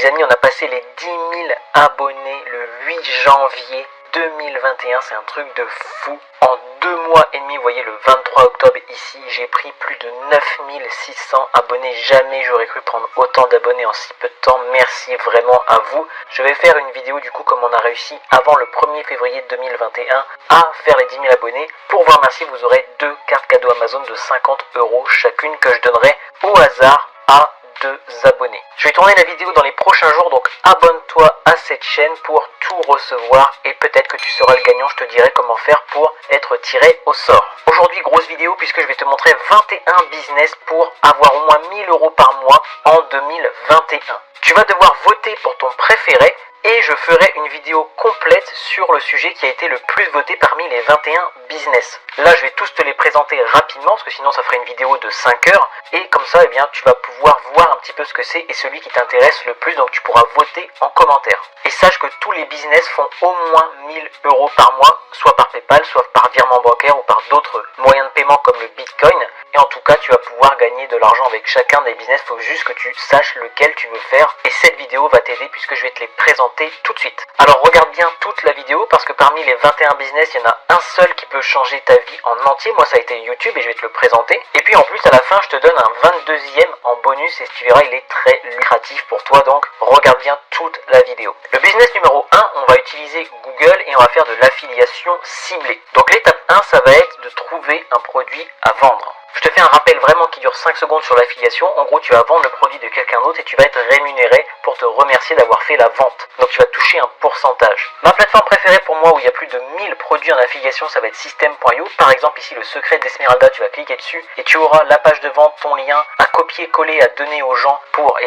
Les amis, on a passé les 10 000 abonnés le 8 janvier 2021, c'est un truc de fou. En 2 mois et demi, vous voyez le 23 octobre ici, j'ai pris plus de 9600 abonnés. Jamais j'aurais cru prendre autant d'abonnés en si peu de temps. Merci vraiment à vous. Je vais faire une vidéo du coup comme on a réussi avant le 1er février 2021 à faire les 10 000 abonnés. Pour vous remercier, vous aurez 2 cartes cadeaux Amazon de 50 € chacune que je donnerai au hasard à 2 abonnés. Je vais tourner la vidéo dans les prochains jours, donc abonne-toi à cette chaîne pour tout recevoir et peut-être que tu seras le gagnant. Je te dirai comment faire pour être tiré au sort. Aujourd'hui, grosse vidéo puisque je vais te montrer 21 business pour avoir au moins 1000 € par mois en 2021. Tu vas devoir voter pour ton préféré et je ferai une vidéo complète sur le sujet qui a été le plus voté parmi les 21 business. Là, je vais tous te les présenter rapidement parce que sinon ça ferait une vidéo de 5 heures et comme ça, eh bien, tu vas pouvoir voir un petit peu ce que c'est et celui qui t'intéresse le plus, donc tu pourras voter en commentaire. Et sache que tous les business font au moins 1000 € par mois, soit par PayPal, soit par virement bancaire ou par d'autres moyens de paiement comme le Bitcoin. Et en tout cas, tu vas pouvoir gagner de l'argent avec chacun des business. Il faut juste que tu saches lequel tu veux faire. Et cette vidéo va t'aider puisque je vais te les présenter tout de suite. Alors regarde bien toute la vidéo parce que parmi les 21 business, il y en a un seul qui peut changer ta vie en entier. Moi, ça a été YouTube et je vais te le présenter. Et puis en plus, à la fin, je te donne un 22e en bonus et tu verras, il est très lucratif pour toi. Donc regarde bien toute la vidéo. Le business numéro 1, on va utiliser Google et on va faire de l'affiliation ciblée. Donc l'étape 1, ça va être de trouver un produit à vendre. Je te fais un rappel vraiment qui dure 5 secondes sur l'affiliation. En gros, tu vas vendre le produit de quelqu'un d'autre et tu vas être rémunéré pour te remercier d'avoir fait la vente. Donc tu vas toucher un pourcentage. Ma plateforme préférée pour moi où il y a plus de 1000 produits en affiliation, ça va être System.io. Par exemple ici le secret d'Esmeralda, tu vas cliquer dessus et tu auras la page de vente, ton lien à copier-coller, à donner aux gens pour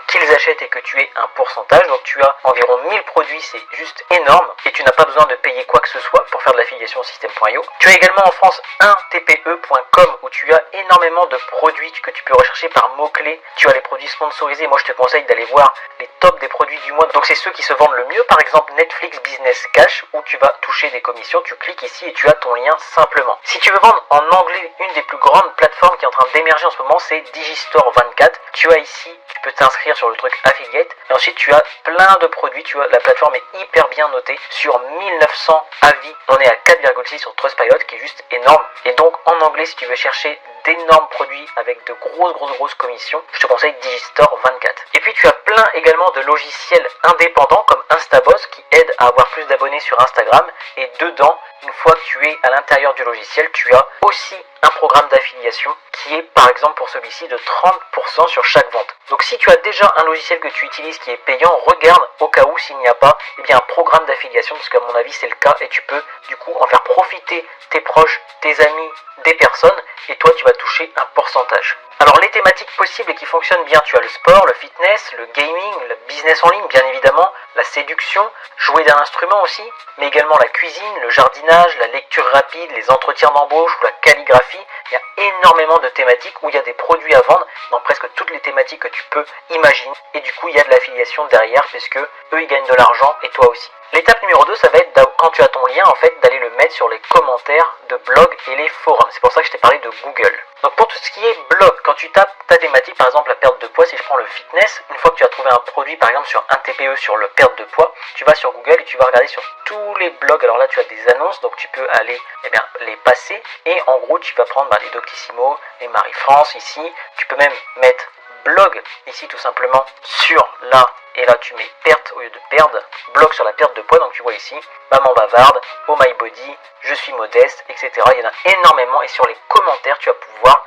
qu'ils achètent et que tu aies un pourcentage. Donc tu as environ 1000 produits, c'est juste énorme et tu n'as pas besoin de payer quoi que ce soit pour faire de l'affiliation System.io. Tu as également en France un TPE.com où tu as énormément de produits que tu peux rechercher par mots-clés. Tu as les produits sponsorisés. Moi, je te conseille d'aller voir les tops des produits du mois. Donc, c'est ceux qui se vendent le mieux. Par exemple, Netflix Business Cash, où tu vas toucher des commissions. Tu cliques ici et tu as ton lien simplement. Si tu veux vendre en anglais, une des plus grandes plateformes qui est en train d'émerger en ce moment, c'est Digistore 24. Tu as ici, tu peux t'inscrire sur le truc affiliate. Et ensuite, tu as plein de produits. Tu vois, la plateforme est hyper bien notée. Sur 1900 avis, on est à 4,6 sur Trustpilot, qui est juste énorme. Et donc, en anglais, si tu veux chercher d'énormes produits avec de grosses commissions, je te conseille Digistore 24. Et puis tu as plein également de logiciels indépendants comme Instaboss qui aident à avoir plus d'abonnés sur Instagram. Et dedans, une fois que tu es à l'intérieur du logiciel, tu as aussi un programme d'affiliation qui est par exemple pour celui-ci de 30% sur chaque vente. Donc si tu as déjà un logiciel que tu utilises qui est payant, regarde au cas où s'il n'y a pas un programme d'affiliation, parce qu'à mon avis c'est le cas et tu peux du coup en faire profiter tes proches, tes amis, des personnes et toi tu vas toucher un pourcentage. Alors les thématiques possibles et qui fonctionnent bien, tu as le sport, le fitness, le gaming, le business en ligne bien évidemment, la séduction, jouer d'un instrument aussi, mais également la cuisine, le jardinage, la lecture rapide, les entretiens d'embauche ou la calligraphie. Il y a énormément de thématiques où il y a des produits à vendre dans presque toutes les thématiques que tu peux imaginer et du coup il y a de l'affiliation derrière puisque eux ils gagnent de l'argent et toi aussi. L'étape numéro 2, ça va être quand tu as ton lien en fait d'aller le mettre sur les commentaires de blog et les forums. C'est pour ça que je t'ai parlé de Google. Donc pour tout ce qui est blog, quand tu tapes ta thématique, par exemple la perte de poids, si je prends le fitness, une fois que tu as trouvé un produit par exemple sur un TPE sur le perte de poids, tu vas sur Google et tu vas regarder sur tous les blogs. Alors là tu as des annonces, donc tu peux aller les passer et en gros tu vas prendre les Doctissimo, les Marie-France ici, tu peux même mettre blog ici tout simplement sur là et là tu mets perte au lieu de perdre, blog sur la perte de poids, donc tu vois ici maman bavarde, oh my body, je suis modeste, etc. Il y en a énormément et sur les commentaires tu vas pouvoir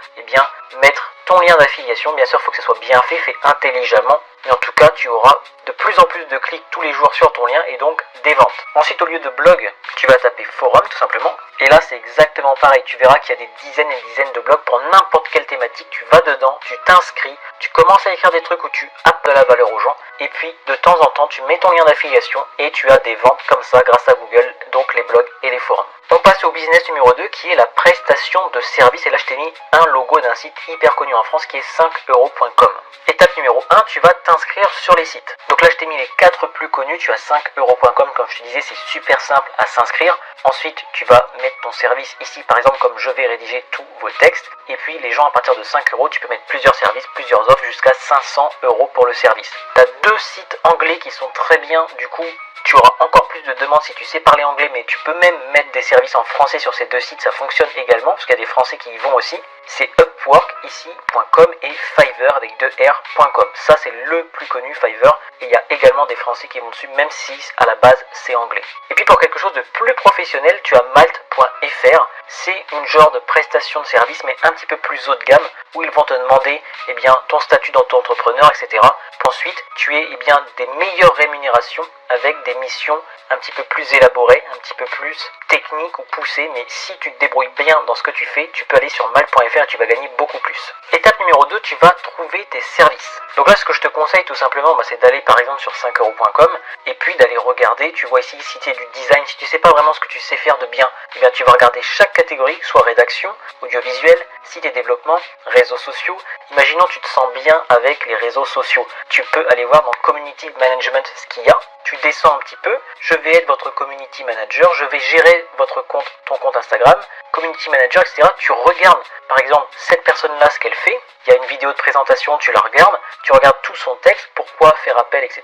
mettre ton lien d'affiliation. Bien sûr il faut que ça soit bien fait intelligemment, mais en tout cas tu auras de plus en plus de clics tous les jours sur ton lien et donc des ventes. Ensuite au lieu de blog tu vas taper forum tout simplement et là c'est exactement pareil, tu verras qu'il y a des dizaines et des dizaines de blogs pour n'importe quelle thématique. Tu vas dedans, tu t'inscris, tu commences à écrire des trucs où tu apportes de la valeur aux gens et puis de temps en temps tu mets ton lien d'affiliation et tu as des ventes comme ça grâce à Google, donc les blogs et les forums. On passe au business numéro 2 qui est la prestation de service. Et là, je t'ai mis un logo d'un site hyper connu en France qui est 5euros.com. Étape numéro 1, tu vas t'inscrire sur les sites. Donc là, je t'ai mis les 4 plus connus. Tu as 5euros.com, comme je te disais, c'est super simple à s'inscrire. Ensuite, tu vas mettre ton service ici, par exemple, comme je vais rédiger tous vos textes. Et puis, les gens, à partir de 5 euros, tu peux mettre plusieurs services, plusieurs offres, jusqu'à 500 euros pour le service. Tu as 2 sites anglais qui sont très bien, du coup, tu auras encore plus de demandes si tu sais parler anglais, mais tu peux même mettre des services en français sur ces 2 sites, ça fonctionne également, parce qu'il y a des Français qui y vont aussi. C'est Upwork ici.com et Fiverr avec 2r.com. Ça, c'est le plus connu, Fiverr. Et il y a également des Français qui vont dessus, même si à la base c'est anglais. Et puis pour quelque chose de plus professionnel, tu as Malt.fr. C'est une genre de prestation de service, mais un petit peu plus haut de gamme, où ils vont te demander ton statut d'auto-entrepreneur, etc. Ensuite, tu aies des meilleures rémunérations avec des missions un petit peu plus élaborées, un petit peu plus techniques ou poussées. Mais si tu te débrouilles bien dans ce que tu fais, tu peux aller sur Malt.fr et tu vas gagner beaucoup plus. Étape numéro 2, tu vas trouver tes services. Donc là, ce que je te conseille tout simplement, c'est d'aller par exemple sur 5euros.com et puis d'aller regarder. Tu vois ici, si tu es du design, si tu sais pas vraiment ce que tu sais faire de bien, tu vas regarder chaque catégorie, soit rédaction, audiovisuel, site et développement, réseaux sociaux. Imaginons tu te sens bien avec les réseaux sociaux. Tu peux aller voir dans Community Management ce qu'il y a. Tu descends un petit peu, je vais être votre community manager, je vais gérer votre compte, ton compte Instagram, community manager, etc. Tu regardes par exemple cette personne-là, ce qu'elle fait. Il y a une vidéo de présentation, tu la regardes, tu regardes tout son texte, pourquoi faire appel, etc.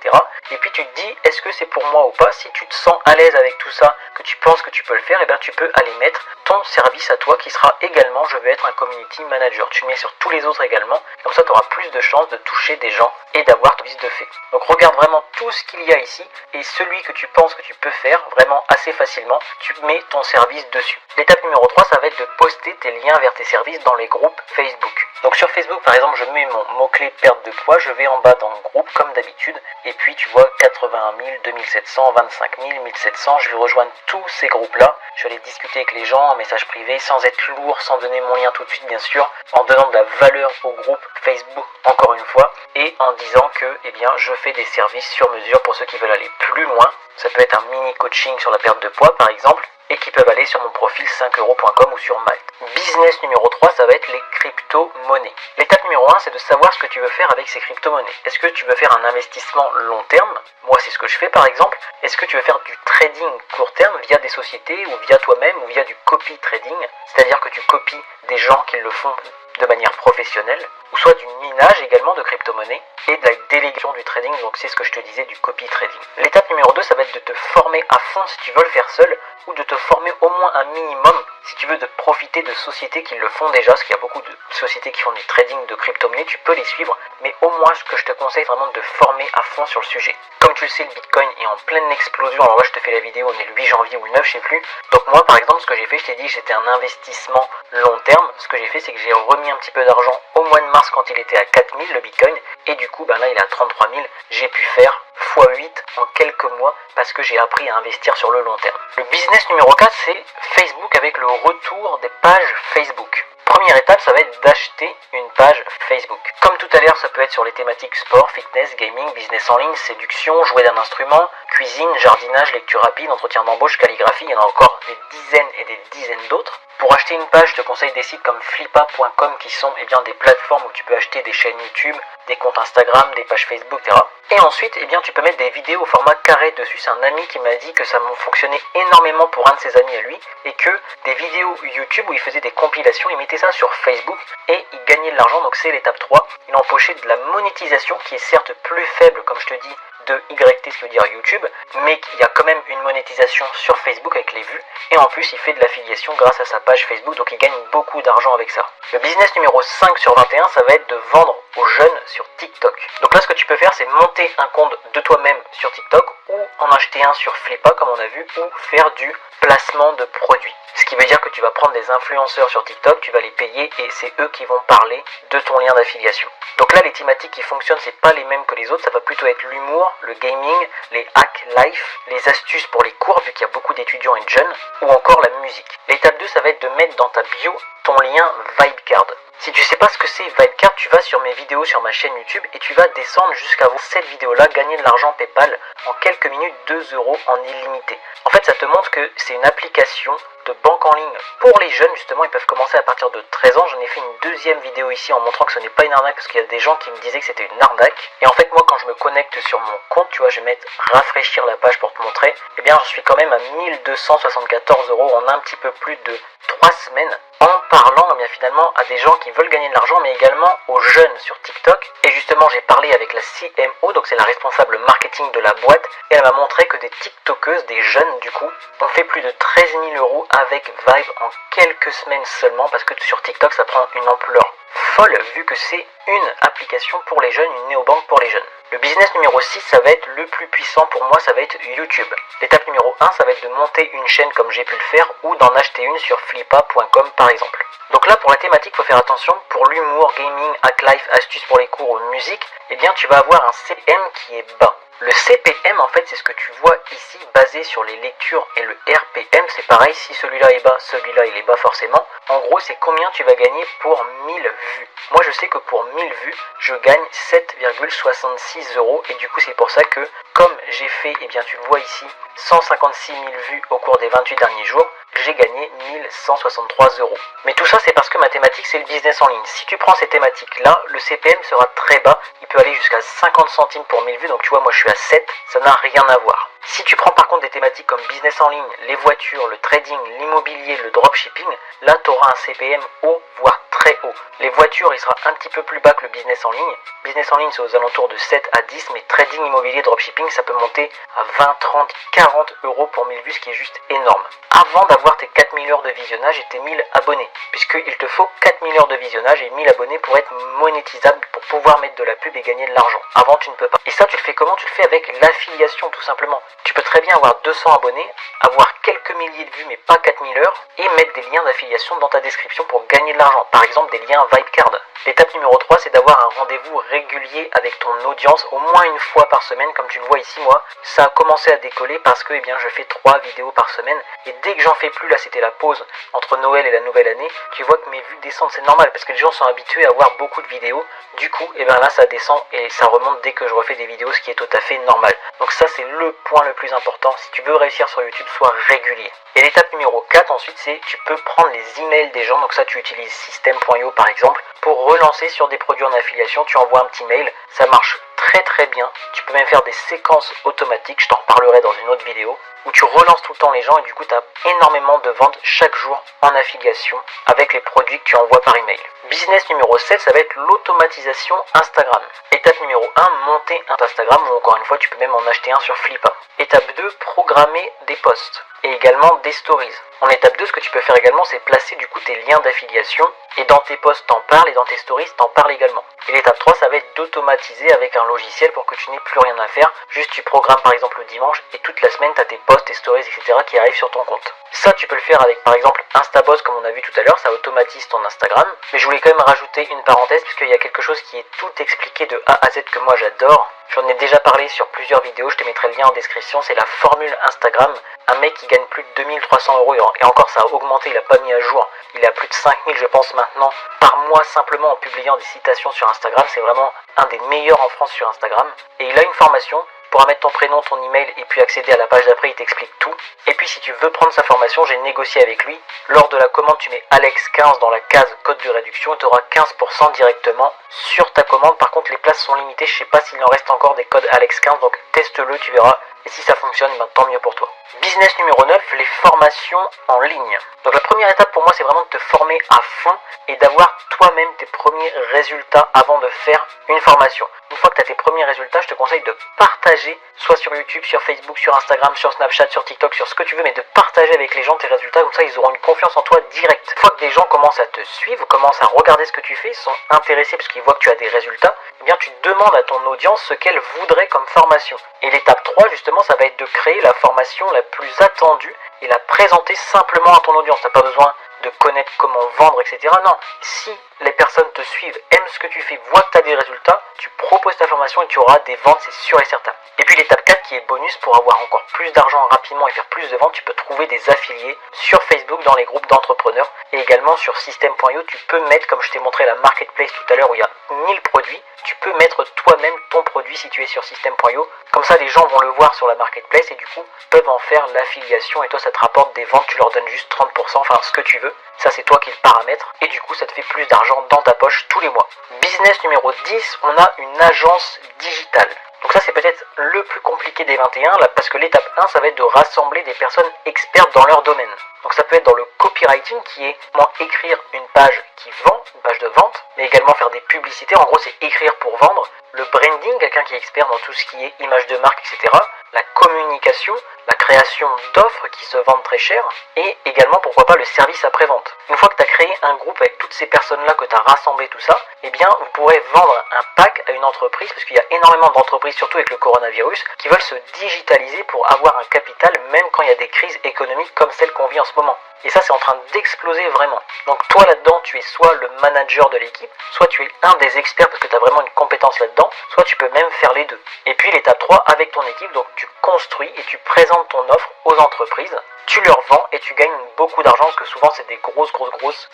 Et puis tu te dis, est-ce que c'est pour moi ou pas? Si tu te sens à l'aise avec tout ça, que tu penses que tu peux le faire, tu peux aller mettre ton service à toi qui sera également, je vais être un community manager. Tu le mets sur tous les autres également, comme ça tu auras plus de chances de toucher des gens et d'avoir ton service de fait. Donc regarde vraiment tout ce qu'il y a ici et celui que tu penses que tu peux faire vraiment assez facilement, tu mets ton service dessus. L'étape numéro 3, ça va être de poster tes liens vers tes services dans les groupes Facebook. Donc sur Facebook par exemple, je mets mon mot-clé perte de poids, je vais en bas dans le groupe comme d'habitude et puis tu vois 81 000, 2700, 25 000, 1700, je vais rejoindre tous ces groupes-là. Je vais aller discuter avec les gens en message privé sans être lourd, sans donner mon lien tout de suite bien sûr, en donnant de la valeur au groupe Facebook encore une fois et en disant que je fais des services sur mesure pour ceux qui veulent aller plus loin. Ça peut être un mini coaching sur la perte de poids par exemple et qui peuvent aller sur mon profil 5euros.com ou sur Malt. Business numéro 3, ça va être les crypto-monnaies. L'étape numéro 1, c'est de savoir ce que tu veux faire avec ces crypto-monnaies. Est-ce que tu veux faire un investissement long terme? Moi, c'est ce que je fais par exemple. Est-ce que tu veux faire du trading court terme via des sociétés ou via toi-même ou via du copy trading? C'est-à-dire que tu copies des gens qui le font de manière professionnelle, ou soit du minage également de crypto-monnaies et de la délégation du trading, donc c'est ce que je te disais du copy trading. L'étape numéro 2, ça va être de te former à fond si tu veux le faire seul, ou de te former au moins un minimum si tu veux de profiter de sociétés qui le font déjà, parce qu'il y a beaucoup de sociétés qui font du trading de crypto-monnaies, tu peux les suivre, mais au moins ce que je te conseille vraiment de te former à fond sur le sujet. Comme tu le sais, le Bitcoin est en pleine explosion, alors là je te fais la vidéo, on est le 8 janvier ou le 9, je sais plus. Donc moi par exemple, ce que j'ai fait, je t'ai dit que c'était un investissement long terme. Ce que j'ai fait, c'est que j'ai remis un petit peu d'argent au mois de mars quand il était à 4000 le Bitcoin, et du coup là il est à 33 000, j'ai pu faire x8 en quelques mois parce que j'ai appris à investir sur le long terme. Le business numéro 4, c'est Facebook avec le retour des pages Facebook. Première étape, ça va être d'acheter une page Facebook. Comme tout à l'heure, ça peut être sur les thématiques sport, fitness, gaming, business en ligne, séduction, jouer d'un instrument, cuisine, jardinage, lecture rapide, entretien d'embauche, calligraphie, il y en a encore des dizaines et des dizaines d'autres. Pour acheter une page, je te conseille des sites comme flippa.com qui sont des plateformes où tu peux acheter des chaînes YouTube, des comptes Instagram, des pages Facebook, etc. Et ensuite, tu peux mettre des vidéos au format carré dessus. C'est un ami qui m'a dit que ça m'a fonctionné énormément pour un de ses amis à lui et que des vidéos YouTube où il faisait des compilations, il mettait ça sur Facebook et il gagnait de l'argent. Donc c'est l'étape 3. Il empochait de la monétisation qui est certes plus faible, comme je te dis, de YT, ce qui veut dire YouTube, mais il y a quand même une monétisation sur Facebook avec les vues, et en plus il fait de l'affiliation grâce à sa page Facebook, donc il gagne beaucoup d'argent avec ça. Le business numéro 5 sur 21, ça va être de vendre aux jeunes sur TikTok. Donc là ce que tu peux faire, c'est monter un compte de toi-même sur TikTok, ou en acheter un sur Flippa comme on a vu, ou faire du placement de produits. Ce qui veut dire que tu vas prendre des influenceurs sur TikTok, tu vas les payer et c'est eux qui vont parler de ton lien d'affiliation. Donc là les thématiques qui fonctionnent, c'est pas les mêmes que les autres, ça va plutôt être l'humour, le gaming, les hack life, les astuces pour les cours vu qu'il y a beaucoup d'étudiants et de jeunes, ou encore la musique. L'étape 2, ça va être de mettre dans ta bio ton lien Vibecard. Si tu sais pas ce que c'est Vibecard, tu vas sur mes vidéos sur ma chaîne YouTube et tu vas descendre jusqu'à voir cette vidéo-là, gagner de l'argent PayPal en quelques minutes, 2 € en illimité. En fait, ça te montre que c'est une application de banque en ligne pour les jeunes, justement, ils peuvent commencer à partir de 13 ans. J'en ai fait une deuxième vidéo ici en montrant que ce n'est pas une arnaque parce qu'il y a des gens qui me disaient que c'était une arnaque. Et en fait, moi, quand je me connecte sur mon compte, tu vois, je vais mettre rafraîchir la page pour te montrer, eh bien, je suis quand même à 1274 € en un petit peu plus de 3 semaines en parlant eh bien, finalement à des gens qui veulent gagner de l'argent mais également aux jeunes sur TikTok. Et justement j'ai parlé avec la CMO, donc c'est la responsable marketing de la boîte, et elle m'a montré que des TikTokeuses, des jeunes du coup, ont fait plus de 13 000 € avec Vibe en quelques semaines seulement, parce que sur TikTok ça prend une ampleur folle vu que c'est une application pour les jeunes, une néobanque pour les jeunes. Le business numéro 6, ça va être le plus puissant pour moi, ça va être YouTube. L'étape numéro 1, ça va être de monter une chaîne comme j'ai pu le faire ou d'en acheter une sur flippa.com par exemple. Donc là, pour la thématique, il faut faire attention. Pour l'humour, gaming, hack life, astuces pour les cours ou musique, eh bien tu vas avoir un CPM qui est bas. Le CPM, en fait, c'est ce que tu vois ici, basé sur les lectures, et le RPM, c'est pareil, si celui-là est bas, celui-là il est bas forcément. En gros, c'est combien tu vas gagner pour 1000 vues. Moi, je sais que pour 1000 vues, je gagne 7,66 €, et du coup, c'est pour ça que, comme j'ai fait, eh bien, tu le vois ici, 156 000 vues au cours des 28 derniers jours, j'ai gagné 1163 €. Mais tout ça, c'est parce que ma thématique, c'est le business en ligne. Si tu prends ces thématiques-là, le CPM sera très bas. Il peut aller jusqu'à 50 centimes pour 1000 vues. Donc tu vois, moi je suis à 7, ça n'a rien à voir. Si tu prends par contre des thématiques comme business en ligne, les voitures, le trading, l'immobilier, le dropshipping, là tu auras un CPM haut, voire très haut. Les voitures, il sera un petit peu plus bas que le business en ligne. Business en ligne, c'est aux alentours de 7 à 10, mais trading, immobilier, dropshipping, ça peut monter à 20, 30, 40 € pour 1000 vues, ce qui est juste énorme. Avant d'avoir tes 4000 heures de visionnage et tes 1000 abonnés, puisqu'il te faut 4000 heures de visionnage et 1000 abonnés pour être monétisable, pour pouvoir mettre de la pub et gagner de l'argent. Avant, tu ne peux pas. Et ça, tu le fais comment? Tu le fais avec l'affiliation, tout simplement. Tu peux très bien avoir 200 abonnés, avoir quelques milliers de vues, mais pas 4000 heures, et mettre des liens d'affiliation dans ta description pour gagner de l'argent. Par exemple, des liens Vibecard. L'étape numéro 3, c'est d'avoir un rendez-vous régulier avec ton audience, au moins une fois par semaine. Comme tu le vois ici, moi, ça a commencé à décoller parce que je fais 3 vidéos par semaine. Et dès que j'en fais plus, là c'était la pause entre Noël et la nouvelle année, tu vois que mes vues descendent. C'est normal parce que les gens sont habitués à voir beaucoup de vidéos. Du coup, là ça descend et ça remonte dès que je refais des vidéos, ce qui est tout à fait normal. Donc ça, c'est le point le plus important. Si tu veux réussir sur YouTube, sois régulier. Et l'étape numéro 4 ensuite, c'est tu peux prendre les emails des gens. Donc ça, tu utilises System.io par exemple pour relancer sur des produits en affiliation. Tu envoies un petit mail, ça marche très bien. Tu peux même faire des séquences automatiques, je t'en reparlerai dans une autre vidéo, où tu relances tout le temps les gens et du coup tu as énormément de ventes chaque jour en affiliation avec les produits que tu envoies par email. Business numéro 7, ça va être l'automatisation Instagram. Étape numéro 1, monter un Instagram, ou encore une fois tu peux même en acheter un sur Flippa. Étape 2, programmer des posts et également des stories. En étape 2, ce que tu peux faire également, c'est placer du coup tes liens d'affiliation, et dans tes posts t'en parles et dans tes stories t'en parles également. Et l'étape 3, ça va être d'automatiser avec un logiciel pour que tu n'aies plus rien à faire. Juste tu programmes par exemple le dimanche et toute la semaine tu as tes posts, tes stories, etc. qui arrivent sur ton compte. Ça tu peux le faire avec par exemple Instaboss comme on a vu tout à l'heure, ça automatise ton Instagram. Mais je voulais quand même rajouter une parenthèse puisqu'il y a quelque chose qui est tout expliqué de A à Z que moi j'adore. J'en ai déjà parlé sur plusieurs vidéos, je te mettrai le lien en description, c'est la formule Instagram. Un mec qui gagne plus de 2300 € et encore ça a augmenté, il a pas mis à jour. Il est à plus de 5000 je pense maintenant par mois simplement en publiant des citations sur Instagram. C'est vraiment un des meilleurs en France sur Instagram. Et il a une formation. Tu pourras mettre ton prénom, ton email et puis accéder à la page d'après, il t'explique tout. Et puis si tu veux prendre sa formation, j'ai négocié avec lui. Lors de la commande, tu mets Alex15 dans la case code de réduction et tu auras 15% directement sur ta commande. Par contre, les places sont limitées, je sais pas s'il en reste encore des codes Alex15, donc teste-le, tu verras. Et si ça fonctionne, tant mieux pour toi. Business numéro 9, les formations en ligne. Donc la première étape pour moi, c'est vraiment de te former à fond et d'avoir toi-même tes premiers résultats avant de faire une formation. Une fois que tu as tes premiers résultats, je te conseille de partager, soit sur YouTube, sur Facebook, sur Instagram, sur Snapchat, sur TikTok, sur ce que tu veux, mais de partager avec les gens tes résultats, comme ça ils auront une confiance en toi directe. Une fois que des gens commencent à te suivre, commencent à regarder ce que tu fais, ils sont intéressés parce qu'ils voient que tu as des résultats, eh bien tu demandes à ton audience ce qu'elle voudrait comme formation. Et l'étape 3, justement, ça va être de créer la formation la plus attendue et la présenter simplement à ton audience. Tu n'as pas besoin de connaître comment vendre, etc. Non, si les personnes te suivent, aiment ce que tu fais, voient que tu as des résultats, tu proposes ta formation et tu auras des ventes, c'est sûr et certain. Et puis l'étape 4 qui est bonus pour avoir encore plus d'argent rapidement et faire plus de ventes, tu peux trouver des affiliés sur Facebook dans les groupes d'entrepreneurs et également sur System.io. Tu peux mettre, comme je t'ai montré la marketplace tout à l'heure où il y a 1000 produits, tu peux mettre toi-même ton produit si tu es sur System.io. Comme ça les gens vont le voir sur la marketplace et du coup peuvent en faire l'affiliation et toi ça te rapporte des ventes, tu leur donnes juste 30%, enfin ce que tu veux. Ça c'est toi qui le paramètres et du coup ça te fait plus d'argent dans ta poche tous les mois. Business numéro 10, on a une agence digitale. Donc ça c'est peut-être le plus compliqué des 21 là, parce que l'étape 1 ça va être de rassembler des personnes expertes dans leur domaine. Donc ça peut être dans le copywriting qui est comment écrire une page qui vend, une page de vente, mais également faire des publicités, en gros c'est écrire pour vendre. Le branding, quelqu'un qui est expert dans tout ce qui est image de marque, etc. La communication, la création d'offres qui se vendent très cher et également pourquoi pas le service après-vente. Une fois que tu as créé un groupe avec toutes ces personnes-là, que tu as rassemblé tout ça, eh bien vous pourrez vendre un pack à une entreprise parce qu'il y a énormément d'entreprises, surtout avec le coronavirus, qui veulent se digitaliser pour avoir un capital même quand il y a des crises économiques comme celle qu'on vit en ce moment. Et ça c'est en train d'exploser vraiment. Donc toi là-dedans tu es soit le manager de l'équipe, soit tu es un des experts parce que tu as vraiment une compétence là-dedans, soit tu peux même faire les deux. Et puis l'étape 3 avec ton équipe, donc tu construis et tu présentes ton offre aux entreprises, tu leur vends et tu gagnes beaucoup d'argent parce que souvent c'est des grosses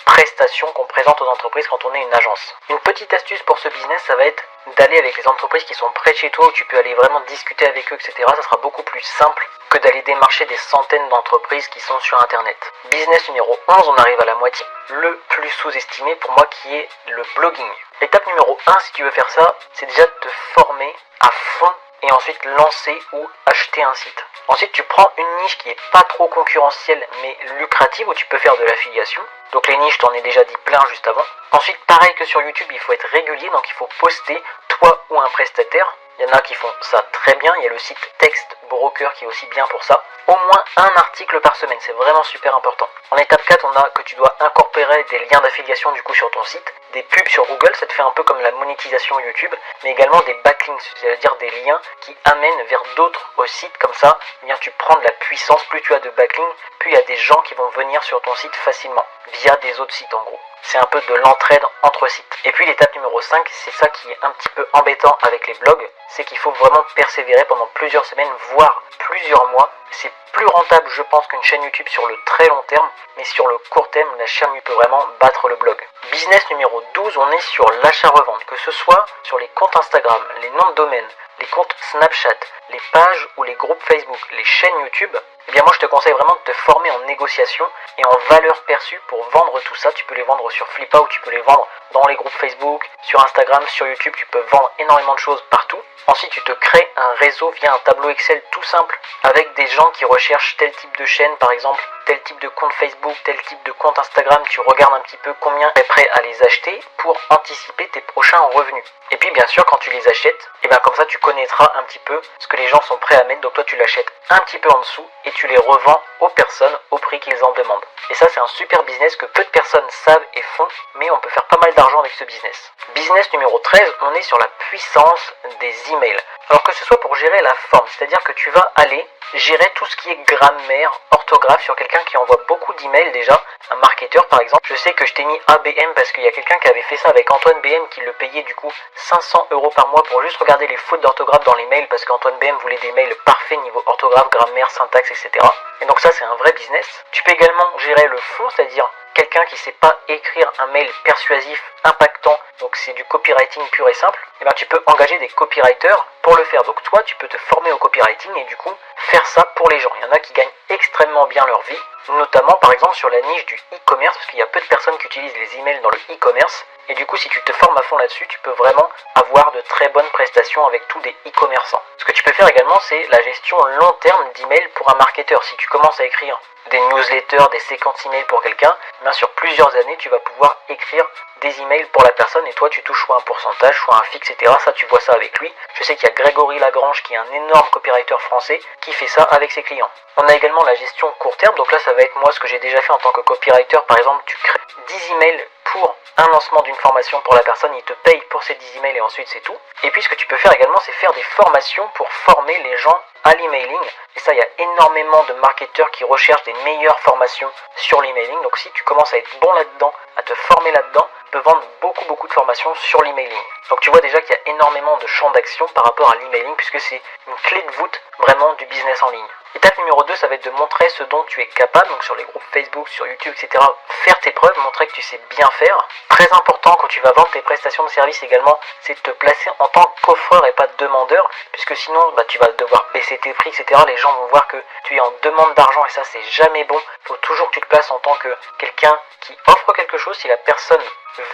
prestations qu'on présente aux entreprises quand on est une agence. Une petite astuce pour ce business, ça va être d'aller avec les entreprises qui sont près de chez toi où tu peux aller vraiment discuter avec eux, etc. Ça sera beaucoup plus simple que d'aller démarcher des centaines d'entreprises qui sont sur internet. Business numéro 11, on arrive à la moitié. Le plus sous-estimé pour moi qui est le blogging. L'étape numéro 1 si tu veux faire ça, c'est déjà de te former à fond et ensuite lancer ou acheter un site. Ensuite tu prends une niche qui est pas trop concurrentielle mais lucrative où tu peux faire de l'affiliation. Donc les niches, t'en ai déjà dit plein juste avant. Ensuite pareil que sur YouTube, il faut être régulier, donc il faut poster toi ou un prestataire. Il y en a qui font ça très bien, il y a le site Text Broker qui est aussi bien pour ça. Au moins un article par semaine, c'est vraiment super important. En étape 4, on a que tu dois incorporer des liens d'affiliation du coup sur ton site, des pubs sur Google, ça te fait un peu comme la monétisation YouTube, mais également des backlinks, c'est-à-dire des liens qui amènent vers d'autres sites comme ça. Eh bien, tu prends de la puissance, plus tu as de backlinks, plus il y a des gens qui vont venir sur ton site facilement, via des autres sites en gros. C'est un peu de l'entraide entre sites. Et puis l'étape numéro 5, c'est ça qui est un petit peu embêtant avec les blogs, c'est qu'il faut vraiment persévérer pendant plusieurs semaines, voire plusieurs mois. C'est plus rentable je pense qu'une chaîne YouTube sur le très long terme, mais sur le court terme, la chaîne peut vraiment battre le blog. Business numéro 12, on est sur l'achat-revente, que ce soit sur les comptes Instagram, les noms de domaine, les comptes Snapchat, les pages ou les groupes Facebook, les chaînes YouTube. Eh bien moi je te conseille vraiment de te former en négociation et en valeur perçue pour vendre tout ça. Tu peux les vendre sur Flippa ou tu peux les vendre dans les groupes Facebook, sur Instagram, sur YouTube, tu peux vendre énormément de choses partout. Ensuite tu te crées un réseau via un tableau Excel tout simple avec des gens qui recherchent tel type de chaîne par exemple, tel type de compte Facebook, tel type de compte Instagram. Tu regardes un petit peu combien tu es prêt à les acheter pour anticiper tes prochains revenus. Et puis bien sûr quand tu les achètes, et bien comme ça tu connaîtras un petit peu ce que les gens sont prêts à mettre. Donc toi tu l'achètes un petit peu en dessous et tu les revends aux personnes au prix qu'ils en demandent. Et ça c'est un super business que peu de personnes savent et font, mais on peut faire pas mal d'argent avec ce business. Business numéro 13, on est sur la puissance des emails. Alors que ce soit pour gérer la forme, c'est-à-dire que tu vas aller gérer tout ce qui est grammaire, orthographe sur quelqu'un qui envoie beaucoup d'emails déjà, un marketeur par exemple. Je sais que je t'ai mis ABM parce qu'il y a quelqu'un qui avait fait ça avec Antoine BM qui le payait du coup 500 € par mois pour juste regarder les fautes d'orthographe dans les mails parce qu'Antoine BM voulait des mails parfaits niveau orthographe, grammaire, syntaxe, etc. Et donc ça c'est un vrai business. Tu peux également gérer le fond, c'est-à-dire quelqu'un qui ne sait pas écrire un mail persuasif, impactant, donc c'est du copywriting pur et simple, et bien tu peux engager des copywriters pour le faire. Donc toi tu peux te former au copywriting et du coup faire ça pour les gens. Il y en a qui gagnent extrêmement bien leur vie, notamment par exemple sur la niche du e-commerce, parce qu'il y a peu de personnes qui utilisent les emails dans le e-commerce, et du coup si tu te formes à fond là-dessus, tu peux vraiment avoir de très bonnes prestations avec tous des e-commerçants. Ce que tu peux faire également, c'est la gestion long terme d'emails pour un marketeur. Si tu commences à écrire des newsletters, des séquences emails pour quelqu'un, bien sur plusieurs années, tu vas pouvoir écrire des emails pour la personne et toi tu touches soit un pourcentage, soit un fixe, etc. Ça tu vois ça avec lui. Je sais qu'il y a Grégory Lagrange qui est un énorme copywriter français qui fait ça avec ses clients. On a également la gestion court terme, donc là ça va être moi ce que j'ai déjà fait en tant que copywriter. Par exemple, tu crées 10 emails pour un lancement d'une formation pour la personne, il te paye pour ces 10 emails et ensuite c'est tout. Et puis ce que tu peux faire également, c'est faire des formations pour former les gens à l'emailing. Et ça, il y a énormément de marketeurs qui recherchent des meilleures formations sur l'emailing. Donc si tu commences à être bon là-dedans, à te former là-dedans, peut vendre beaucoup de formations sur l'emailing. Donc tu vois déjà qu'il y a énormément de champs d'action par rapport à l'emailing puisque c'est une clé de voûte vraiment du business en ligne. Étape numéro 2, ça va être de montrer ce dont tu es capable, donc sur les groupes Facebook, sur YouTube, etc. Faire tes preuves, montrer que tu sais bien faire. Très important quand tu vas vendre tes prestations de service également, c'est de te placer en tant qu'offreur et pas demandeur, puisque sinon tu vas devoir baisser tes prix, etc. Les gens vont voir que tu es en demande d'argent et ça c'est jamais bon. Il faut toujours que tu te places en tant que quelqu'un qui offre quelque chose. Si la personne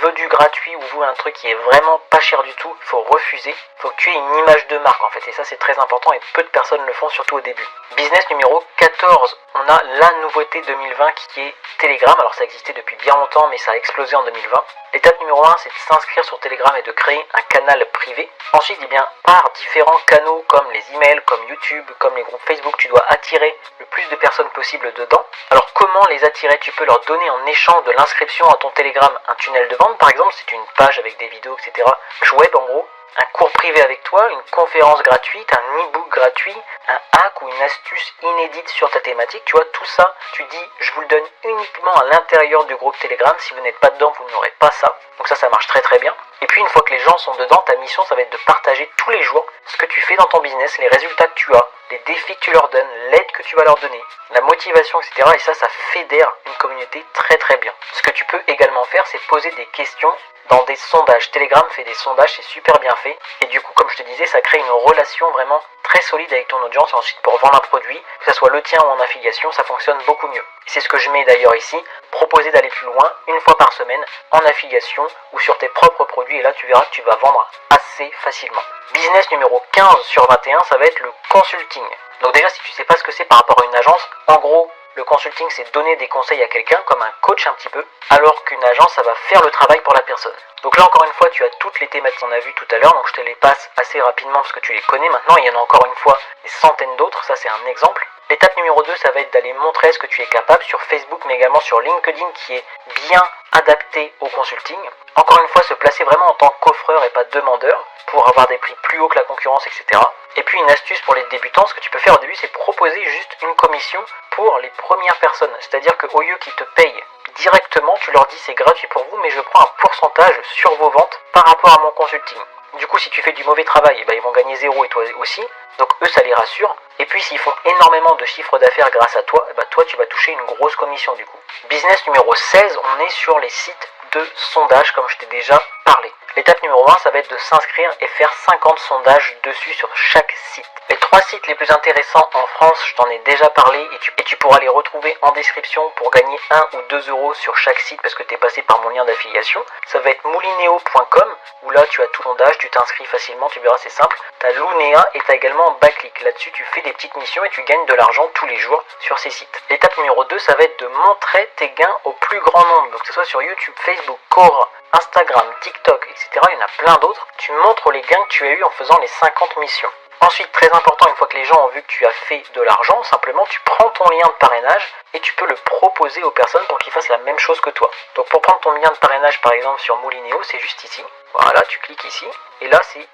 veut du gratuit ou veut un truc qui est vraiment pas cher du tout, il faut refuser. Il faut que tu aies une image de marque en fait, et ça c'est très important et peu de personnes le font, surtout au début. Business numéro 14, on a la nouveauté 2020 qui est Telegram. Alors ça existait depuis bien longtemps mais ça a explosé en 2020. L'étape numéro 1, c'est de s'inscrire sur Telegram et de créer un canal privé. Ensuite, par différents canaux comme les emails, comme YouTube, comme les groupes Facebook, tu dois attirer le plus de personnes possible dedans. Alors comment les attirer? Tu peux leur donner en échange de l'inscription à ton Telegram un tunnel de vente par exemple, c'est une page avec des vidéos, etc. Web en gros. Un cours privé avec toi, une conférence gratuite, un e-book gratuit, un hack ou une astuce inédite sur ta thématique, tu vois, tout ça, tu dis, je vous le donne uniquement à l'intérieur du groupe Telegram, si vous n'êtes pas dedans, vous n'aurez pas ça. Donc ça marche très bien. Et puis une fois que les gens sont dedans, ta mission, ça va être de partager tous les jours ce que tu fais dans ton business, les résultats que tu as, les défis que tu leur donnes, l'aide que tu vas leur donner, la motivation, etc. Et ça fédère une communauté très bien. Ce que tu peux également faire, c'est poser des questions dans des sondages. Telegram fait des sondages, c'est super bien fait. Et du coup, comme je te disais, ça crée une relation vraiment très solide avec ton audience. Et ensuite, pour vendre un produit, que ce soit le tien ou en affiliation, ça fonctionne beaucoup mieux. Et c'est ce que je mets d'ailleurs ici. Proposer d'aller plus loin, une fois par semaine, en affiliation ou sur tes propres produits. Et là, tu verras que tu vas vendre assez facilement. Business numéro 15 sur 21, ça va être le consulting. Donc déjà, si tu sais pas ce que c'est par rapport à une agence, en gros, le consulting, c'est donner des conseils à quelqu'un, comme un coach un petit peu, alors qu'une agence, ça va faire le travail pour la personne. Donc là, encore une fois, tu as toutes les thématiques qu'on a vues tout à l'heure, donc je te les passe assez rapidement parce que tu les connais maintenant. Il y en a encore une fois des centaines d'autres, ça c'est un exemple. L'étape numéro 2, ça va être d'aller montrer ce que tu es capable sur Facebook, mais également sur LinkedIn, qui est bien adapté au consulting. Encore une fois, se placer vraiment en tant qu'offreur et pas demandeur, pour avoir des prix plus hauts que la concurrence, etc. Et puis une astuce pour les débutants, ce que tu peux faire au début, c'est proposer juste une commission pour les premières personnes. C'est-à-dire qu'au lieu qu'ils te payent directement, tu leur dis c'est gratuit pour vous, mais je prends un pourcentage sur vos ventes par rapport à mon consulting. Du coup, si tu fais du mauvais travail, ils vont gagner 0 et toi aussi. Donc eux, ça les rassure. Et puis s'ils font énormément de chiffre d'affaires grâce à toi, toi tu vas toucher une grosse commission du coup. Business numéro 16, on est sur les sites de sondage comme je t'ai déjà parlé. L'étape numéro 1, ça va être de s'inscrire et faire 50 sondages dessus sur chaque site. Les 3 sites les plus intéressants en France, je t'en ai déjà parlé et tu pourras les retrouver en description pour gagner 1 ou 2 euros sur chaque site parce que tu es passé par mon lien d'affiliation. Ça va être moulineo.com où là tu as tout sondage, tu t'inscris facilement, tu verras c'est simple. Tu as Lunea et tu as également Backclick. Là-dessus tu fais des petites missions et tu gagnes de l'argent tous les jours sur ces sites. L'étape numéro 2, ça va être de montrer tes gains au plus grand nombre. Donc que ce soit sur YouTube, Facebook, Quora, Instagram, TikTok, etc. Il y en a plein d'autres. Tu montres les gains que tu as eu en faisant les 50 missions. Ensuite, très important, une fois que les gens ont vu que tu as fait de l'argent, simplement tu prends ton lien de parrainage et tu peux le proposer aux personnes pour qu'ils fassent la même chose que toi. Donc pour prendre ton lien de parrainage par exemple sur Moulineo, c'est juste ici. Voilà, tu cliques ici et là c'est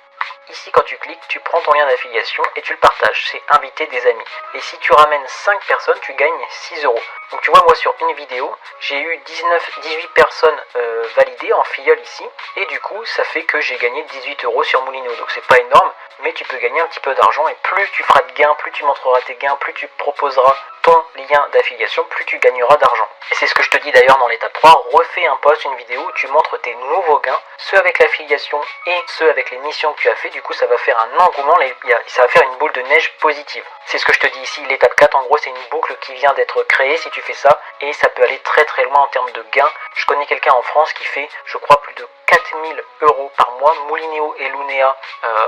ici quand tu cliques, tu prends ton lien d'affiliation et tu le partages. C'est inviter des amis. Et si tu ramènes 5 personnes, tu gagnes 6 euros. Donc tu vois, moi sur une vidéo, j'ai eu 18 personnes validées en filleul ici. Et du coup, ça fait que j'ai gagné 18 euros sur Moulineo. Donc c'est pas énorme, mais tu peux gagner un petit peu d'argent. Et plus tu feras de gains, plus tu montreras tes gains, plus tu proposeras ton lien d'affiliation, plus tu gagneras d'argent. Et c'est ce que je te dis d'ailleurs dans l'étape 3, refais un post, une vidéo où tu montres tes nouveaux gains, ceux avec l'affiliation et ceux avec les missions que tu as fait. Du coup, ça va faire un engouement, ça va faire une boule de neige positive. C'est ce que je te dis ici, l'étape 4, en gros, c'est une boucle qui vient d'être créée si tu fais ça, et ça peut aller très loin en termes de gains. Je connais quelqu'un en France qui fait, je crois, plus de 4000 euros par mois, Moulineo et Lunea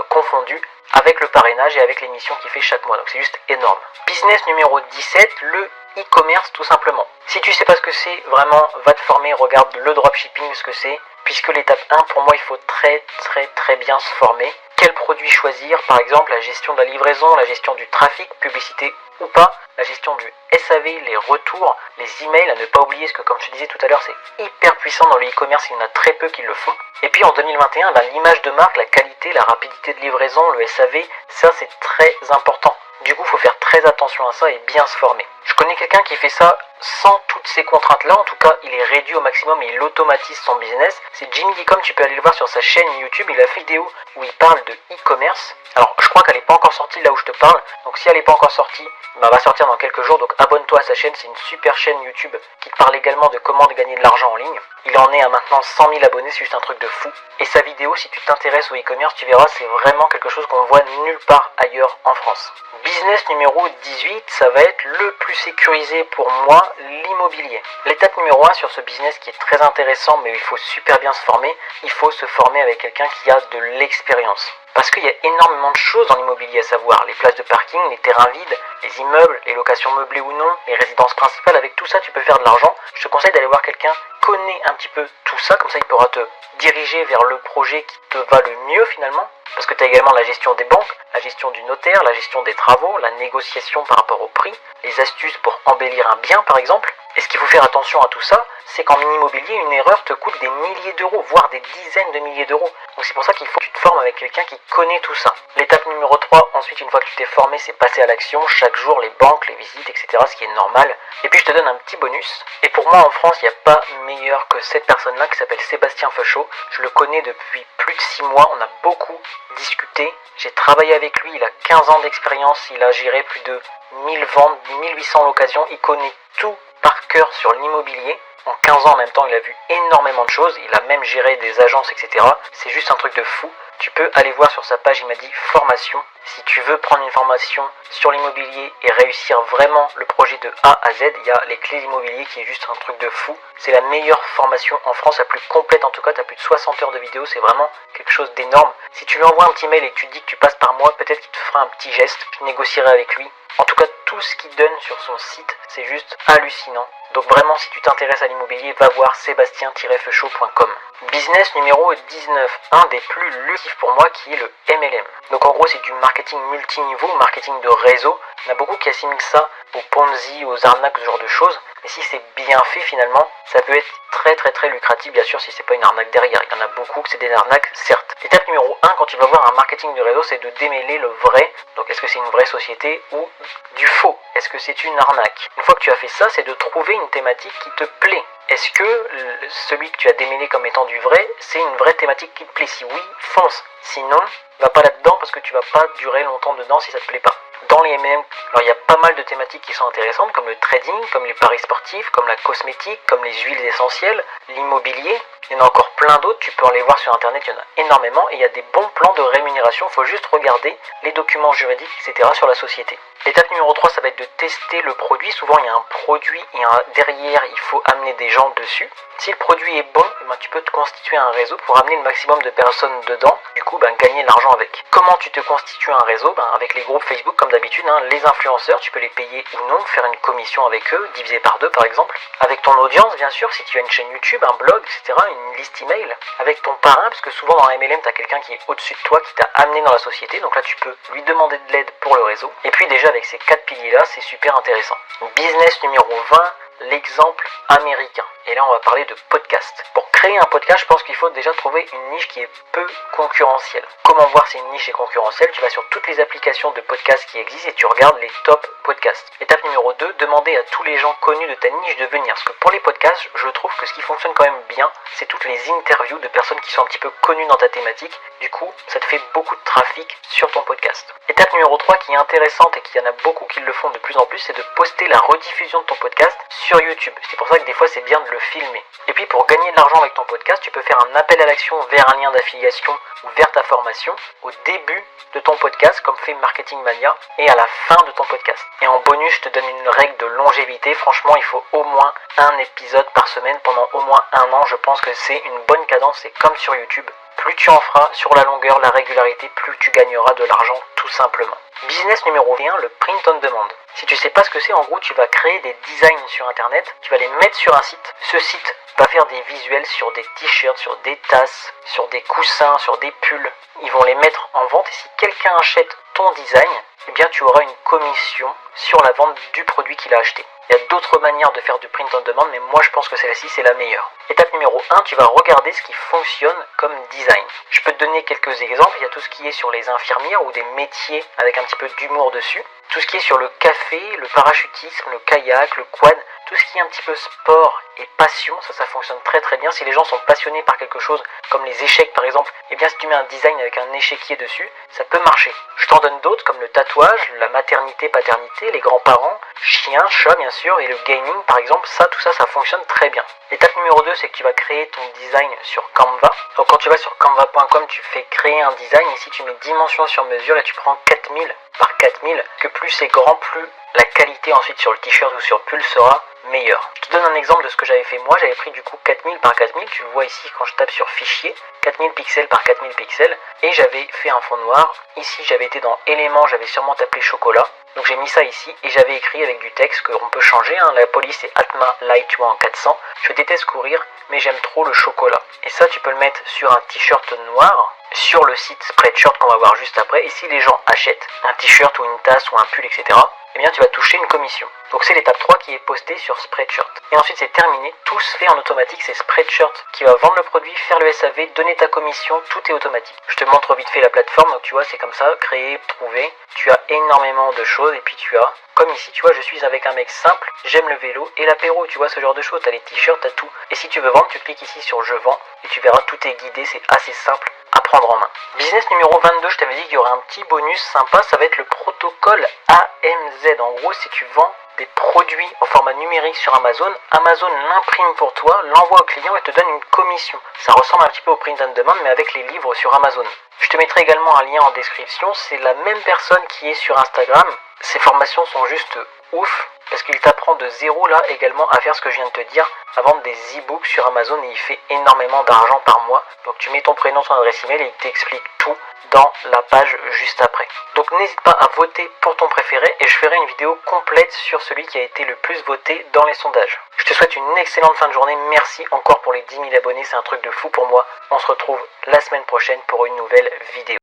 confondus, avec le parrainage et avec les missions qu'il fait chaque mois. Donc c'est juste énorme. Business numéro 17, le e-commerce tout simplement. Si tu sais pas ce que c'est, vraiment, va te former, regarde le dropshipping, ce que c'est, puisque l'étape 1, pour moi, il faut très bien se former. Quel produit choisir, par exemple la gestion de la livraison, la gestion du trafic, publicité ou pas, la gestion du SAV, les retours, les emails, à ne pas oublier, parce que comme je te disais tout à l'heure, c'est hyper puissant dans le e-commerce, il y en a très peu qui le font. Et puis en 2021, l'image de marque, la qualité, la rapidité de livraison, le SAV, ça c'est très important. Du coup, il faut faire très attention à ça et bien se former. Je connais quelqu'un qui fait ça sans toutes ces contraintes-là, en tout cas, il est réduit au maximum et il automatise son business. C'est Jimmy Dicom, tu peux aller le voir sur sa chaîne YouTube, il a fait une vidéo où il parle de e-commerce. Alors, je crois qu'elle n'est pas encore sortie là où je te parle, donc si elle n'est pas encore sortie, elle va sortir dans quelques jours, donc abonne-toi à sa chaîne, c'est une super chaîne YouTube qui te parle également de comment gagner de l'argent en ligne. Il en est à maintenant 100 000 abonnés, c'est juste un truc de fou. Et sa vidéo, si tu t'intéresses au e-commerce, tu verras, c'est vraiment quelque chose qu'on voit nulle part ailleurs en France. Business numéro 18, ça va être le plus sécurisé pour moi, l'immobilier. L'étape numéro 1 sur ce business qui est très intéressant, mais il faut super bien se former, il faut se former avec quelqu'un qui a de l'expérience. Parce qu'il y a énormément de choses dans l'immobilier à savoir, les places de parking, les terrains vides, les immeubles, les locations meublées ou non, les résidences principales, avec tout ça tu peux faire de l'argent. Je te conseille d'aller voir quelqu'un qui connaît un petit peu tout ça, comme ça il pourra te diriger vers le projet qui te va le mieux finalement. Parce que tu as également la gestion des banques, la gestion du notaire, la gestion des travaux, la négociation par rapport au prix, les astuces pour embellir un bien par exemple. Et ce qu'il faut faire attention à tout ça, c'est qu'en immobilier, une erreur te coûte des milliers d'euros, voire des dizaines de milliers d'euros. Donc c'est pour ça qu'il faut que tu te formes avec quelqu'un qui connaît tout ça. L'étape numéro 3, ensuite une fois que tu t'es formé, c'est passer à l'action, chaque jour les banques, les visites, etc. Ce qui est normal. Et puis je te donne un petit bonus. Et pour moi en France, il n'y a pas meilleur que cette personne-là qui s'appelle Sébastien Feuchot. Je le connais depuis plus de 6 mois, on a beaucoup discuté. J'ai travaillé avec lui, il a 15 ans d'expérience, il a géré plus de 1000 ventes, 1800 locations, il connaît tout par cœur sur l'immobilier. En 15 ans en même temps, il a vu énormément de choses, il a même géré des agences, etc. C'est juste un truc de fou. Tu peux aller voir sur sa page, il m'a dit formation. Si tu veux prendre une formation sur l'immobilier et réussir vraiment le projet de A à Z, il y a les clés d'immobilier qui est juste un truc de fou. C'est la meilleure formation en France, la plus complète en tout cas, tu as plus de 60 heures de vidéo, c'est vraiment quelque chose d'énorme. Si tu lui envoies un petit mail et que tu dis que tu passes par moi, peut-être qu'il te fera un petit geste, je négocierai avec lui. En tout cas, tout ce qu'il donne sur son site, c'est juste hallucinant. Donc vraiment, si tu t'intéresses à l'immobilier, va voir sébastien-feuchot.com. Business numéro 19, un des plus lucratifs pour moi qui est le MLM. Donc en gros, c'est du marketing multiniveau, marketing de réseau. Il y en a beaucoup qui assimilent ça aux Ponzi, aux arnaques, ce genre de choses. Mais si c'est bien fait finalement, ça peut être très lucratif, bien sûr, si c'est pas une arnaque derrière. Il y en a beaucoup que c'est des arnaques, certes. L'étape numéro 1, quand tu vas voir un marketing de réseau, c'est de démêler le vrai. Donc est-ce que c'est une vraie société ou du faux? Est-ce que c'est une arnaque? Une fois que tu as fait ça, c'est de trouver une thématique qui te plaît. Est-ce que celui que tu as démêlé comme étant du vrai, c'est une vraie thématique qui te plaît? Si oui, fonce. Sinon, va pas là-dedans parce que tu vas pas durer longtemps dedans si ça te plaît pas. Dans les MLM, alors il y a pas mal de thématiques qui sont intéressantes, comme le trading, comme les paris sportifs, comme la cosmétique, comme les huiles essentielles, l'immobilier. Il y en a encore plein d'autres, tu peux aller voir sur internet, il y en a énormément et il y a des bons plans de rémunération, il faut juste regarder les documents juridiques, etc. sur la société. L'étape numéro 3, ça va être de tester le produit. Souvent il y a un produit et derrière il faut amener des gens dessus. Si le produit est bon, tu peux te constituer un réseau pour amener le maximum de personnes dedans, du coup gagner de l'argent avec. Comment tu te constitues un réseau? Avec les groupes Facebook comme d'habitude, les influenceurs, tu peux les payer ou non, faire une commission avec eux, divisé par 2 par exemple. Avec ton audience bien sûr, si tu as une chaîne YouTube, un blog, etc., une liste email. Avec ton parrain, parce que souvent dans MLM, tu as quelqu'un qui est au-dessus de toi, qui t'a amené dans la société, donc là tu peux lui demander de l'aide pour le réseau. Et puis déjà avec ces 4 piliers-là, c'est super intéressant. Business numéro 20, l'exemple américain. Et là on va parler de podcast. Pour créer un podcast, je pense qu'il faut déjà trouver une niche qui est peu concurrentielle. Comment voir si une niche est concurrentielle? Tu vas sur toutes les applications de podcast qui existent et tu regardes les top podcasts. Étape numéro 2, demander à tous les gens connus de ta niche de venir. Parce que pour les podcasts, je trouve que ce qui fonctionne quand même bien, c'est toutes les interviews de personnes qui sont un petit peu connues dans ta thématique. Du coup, ça te fait beaucoup de trafic sur ton podcast. Étape numéro 3 qui est intéressante et qu'il y en a beaucoup qui le font de plus en plus, c'est de poster la rediffusion de ton podcast sur YouTube. C'est pour ça que des fois c'est bien de le filmer. Et puis pour gagner de l'argent avec ton podcast, tu peux faire un appel à l'action vers un lien d'affiliation ou vers ta formation au début de ton podcast comme fait Marketing Mania et à la fin de ton podcast. Et en bonus, je te donne une règle de longévité. Franchement, il faut au moins un épisode par semaine pendant au moins 1 an. Je pense que c'est une bonne cadence, c'est comme sur YouTube. Plus tu en feras sur la longueur, la régularité, plus tu gagneras de l'argent tout simplement. Business numéro 1, le print on demand. Si tu sais pas ce que c'est, en gros, tu vas créer des designs sur internet, tu vas les mettre sur un site. Ce site va faire des visuels sur des t-shirts, sur des tasses, sur des coussins, sur des pulls. Ils vont les mettre en vente et si quelqu'un achète ton design, eh bien tu auras une commission sur la vente du produit qu'il a acheté. Il y a d'autres manières de faire du print on demand, mais moi je pense que celle-ci c'est la meilleure. Étape numéro 1, tu vas regarder ce qui fonctionne comme design. Je peux te donner quelques exemples. Il y a tout ce qui est sur les infirmières ou des métiers avec un petit peu d'humour dessus. Tout ce qui est sur le café, le parachutisme, le kayak, le quad. Tout ce qui est un petit peu sport et passion, ça fonctionne très très bien. Si les gens sont passionnés par quelque chose, comme les échecs par exemple, eh bien si tu mets un design avec un échiquier dessus, ça peut marcher. Je t'en donne d'autres comme le tatouage, la maternité, paternité, les grands-parents, chiens, chats bien sûr, et le gaming par exemple, tout ça fonctionne très bien. L'étape numéro 2, c'est que tu vas créer ton design sur Canva. Donc quand tu vas sur canva.com, tu fais créer un design, ici tu mets dimension sur mesure, là tu prends 4000 par 4000, que plus c'est grand, plus la qualité ensuite sur le t-shirt ou sur le pull sera meilleure. Je te donne un exemple de ce que j'avais fait moi, j'avais pris du coup 4000 par 4000, tu le vois ici quand je tape sur fichier, 4000 pixels par 4000 pixels, et j'avais fait un fond noir. Ici j'avais été dans éléments, j'avais sûrement tapé chocolat, donc j'ai mis ça ici et j'avais écrit avec du texte qu'on peut changer, la police est Atma Light, tu vois, en 400. Je déteste courir, mais j'aime trop le chocolat. Et ça tu peux le mettre sur un t-shirt noir, sur le site Spreadshirt qu'on va voir juste après, et si les gens achètent un t-shirt ou une tasse ou un pull, etc., eh bien tu vas toucher une commission. Donc c'est l'étape 3 qui est postée sur Spreadshirt. Et ensuite c'est terminé, tout se fait en automatique, c'est Spreadshirt qui va vendre le produit, faire le SAV, donner ta commission, tout est automatique. Je te montre vite fait la plateforme, donc tu vois c'est comme ça, créer, trouver, tu as énormément de choses et puis tu as, comme ici tu vois je suis avec un mec simple, j'aime le vélo et l'apéro, tu vois ce genre de choses, t'as les t-shirts, t'as tout. Et si tu veux vendre, tu cliques ici sur je vends et tu verras tout est guidé, c'est assez simple à prendre en main. Business numéro 22, je t'avais dit qu'il y aurait un petit bonus sympa, ça va être le protocole AMZ. En gros, si tu vends des produits au format numérique sur Amazon, Amazon l'imprime pour toi, l'envoie au client et te donne une commission. Ça ressemble un petit peu au print on demand mais avec les livres sur Amazon. Je te mettrai également un lien en description, c'est la même personne qui est sur Instagram. Ces formations sont juste ouf parce qu'il t'apprend de zéro là également à faire ce que je viens de te dire, à vendre des e-books sur Amazon et il fait énormément d'argent par mois. Donc tu mets ton prénom, ton adresse email et il t'explique tout dans la page juste après. Donc n'hésite pas à voter pour ton préféré et je ferai une vidéo complète sur celui qui a été le plus voté dans les sondages. Je te souhaite une excellente fin de journée, merci encore pour les 10 000 abonnés, c'est un truc de fou pour moi. On se retrouve la semaine prochaine pour une nouvelle vidéo.